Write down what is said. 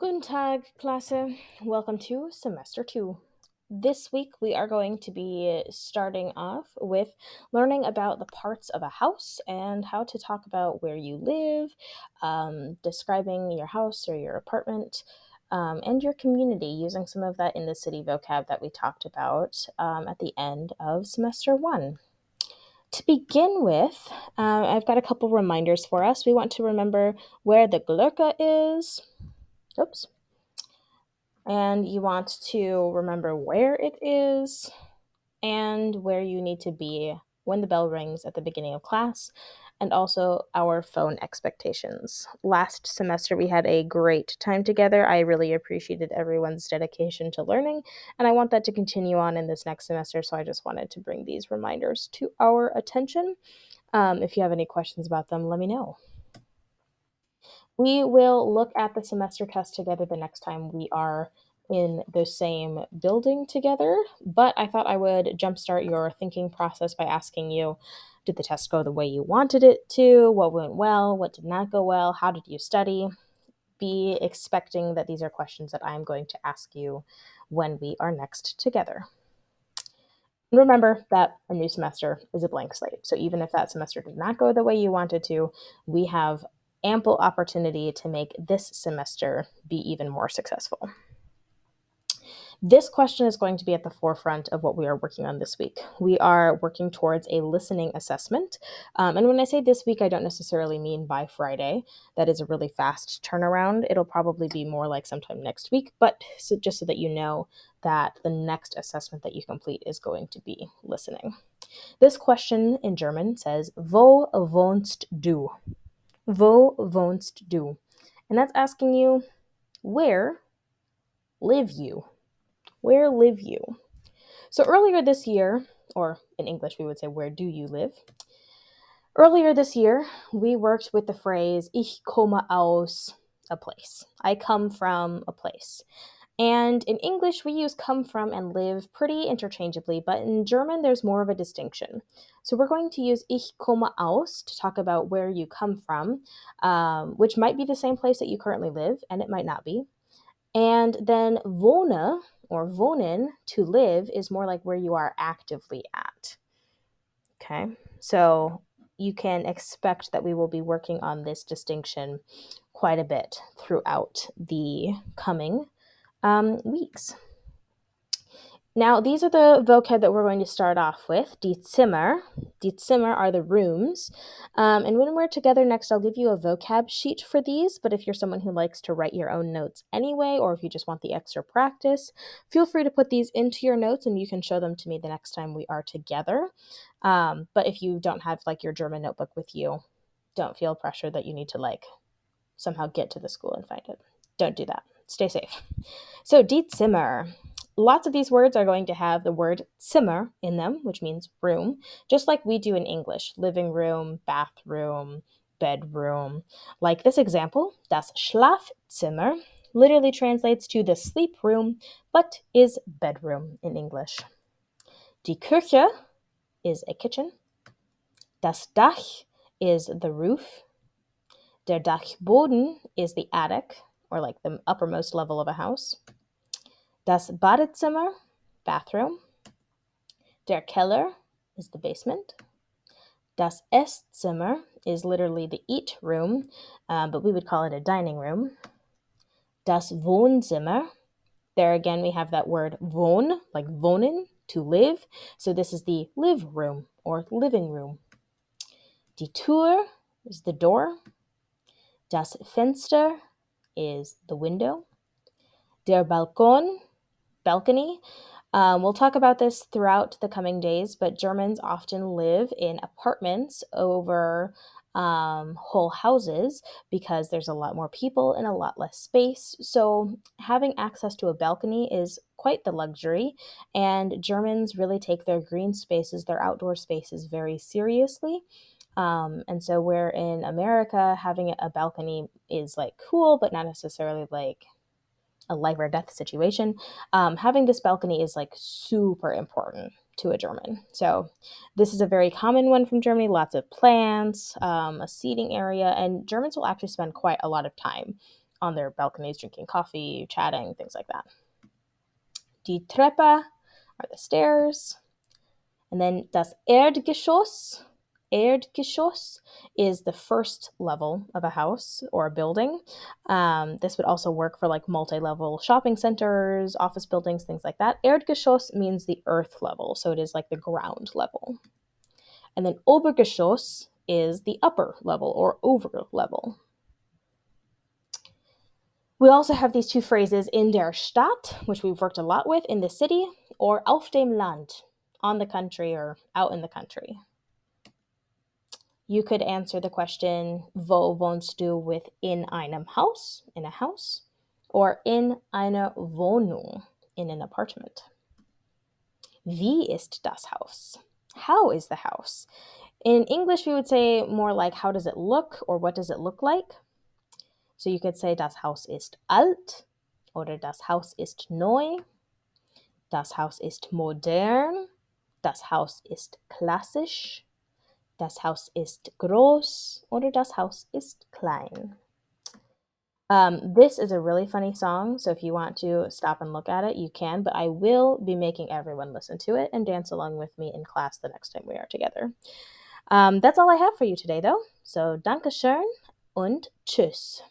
Guten Tag, Klasse. Welcome to semester 2. This week we are going to be starting off with learning about the parts of a house and how to talk about where you live, describing your house or your apartment, and your community, using some of that in the city vocab that we talked about at the end of semester 1. To begin with, I've got a couple reminders for us. We want to remember where the Glurka is. Oops. And you want to remember where it is and where you need to be when the bell rings at the beginning of class, and also our phone expectations. Last semester, we had a great time together. I really appreciated everyone's dedication to learning, and I want that to continue on in this next semester, so I just wanted to bring these reminders to our attention. If you have any questions about them, let me know. We will look at the semester test together the next time we are in the same building together, but I thought I would jumpstart your thinking process by asking you, did the test go the way you wanted it to? What went well? What did not go well? How did you study? Be expecting that these are questions that I'm going to ask you when we are next together. Remember that a new semester is a blank slate. So even if that semester did not go the way you wanted to, we have ample opportunity to make this semester be even more successful. This question is going to be at the forefront of what we are working on this week. We are working towards a listening assessment. And when I say this week, I don't necessarily mean by Friday. That is a really fast turnaround. It'll probably be more like sometime next week, but just so that you know that the next assessment that you complete is going to be listening. This question in German says, Wo wohnst du? Wo wohnst du? And that's asking you, where live you? Where live you? So earlier this year, or in English we would say, where do you live? Earlier this year, we worked with the phrase, ich komme aus a place. I come from a place. And in English, we use come from and live pretty interchangeably, but in German, there's more of a distinction. So we're going to use ich komme aus to talk about where you come from, which might be the same place that you currently live, and it might not be. And then wohne or wohnen, to live, is more like where you are actively at. Okay, so you can expect that we will be working on this distinction quite a bit throughout the coming weeks. Now, these are the vocab that we're going to start off with. Die Zimmer. Die Zimmer are the rooms. And when we're together next, I'll give you a vocab sheet for these. But if you're someone who likes to write your own notes anyway, or if you just want the extra practice, feel free to put these into your notes and you can show them to me the next time we are together. But if you don't have like your German notebook with you, don't feel pressure that you need to like somehow get to the school and find it. Don't do that. Stay safe. So, Die Zimmer. Lots of these words are going to have the word Zimmer in them, which means room, just like we do in English, living room, bathroom, bedroom. Like this example, das Schlafzimmer literally translates to the sleep room, but is bedroom in English. Die Küche is a kitchen. Das Dach is the roof. Der Dachboden is the attic, or like the uppermost level of a house. Das Badezimmer, bathroom. Der Keller is the basement. Das Esszimmer is literally the eat room, but we would call it a dining room. Das Wohnzimmer, there again we have that word wohn, like wohnen, to live. So this is the live room or living room. Die Tür is the door. Das Fenster is the window. Der Balkon, balcony. We'll talk about this throughout the coming days, but Germans often live in apartments over whole houses because there's a lot more people and a lot less space. So having access to a balcony is quite the luxury, and Germans really take their green spaces, their outdoor spaces very seriously. And so where in America, having a balcony is like cool, but not necessarily like a life or death situation, having this balcony is like super important to a German. So this is a very common one from Germany, lots of plants, a seating area, and Germans will actually spend quite a lot of time on their balconies drinking coffee, chatting, things like that. Die Treppe are the stairs. And then das Erdgeschoss. Erdgeschoss is the first level of a house or a building. This would also work for like multi-level shopping centers, office buildings, things like that. Erdgeschoss means the earth level, so it is like the ground level. And then Obergeschoss is the upper level or over level. We also have these two phrases, in der Stadt, which we've worked a lot with, in the city, or auf dem Land, on the country or out in the country. You could answer the question, wo wohnst du, with in einem Haus, in a house, or in einer Wohnung, in an apartment. Wie ist das Haus? How is the house? In English, we would say more like, how does it look, or what does it look like? So you could say, das Haus ist alt, oder das Haus ist neu, das Haus ist modern, das Haus ist klassisch, das Haus ist groß, oder das Haus ist klein. This is a really funny song, so if you want to stop and look at it, you can, but I will be making everyone listen to it and dance along with me in class the next time we are together. That's all I have for you today, though. So, danke schön und tschüss.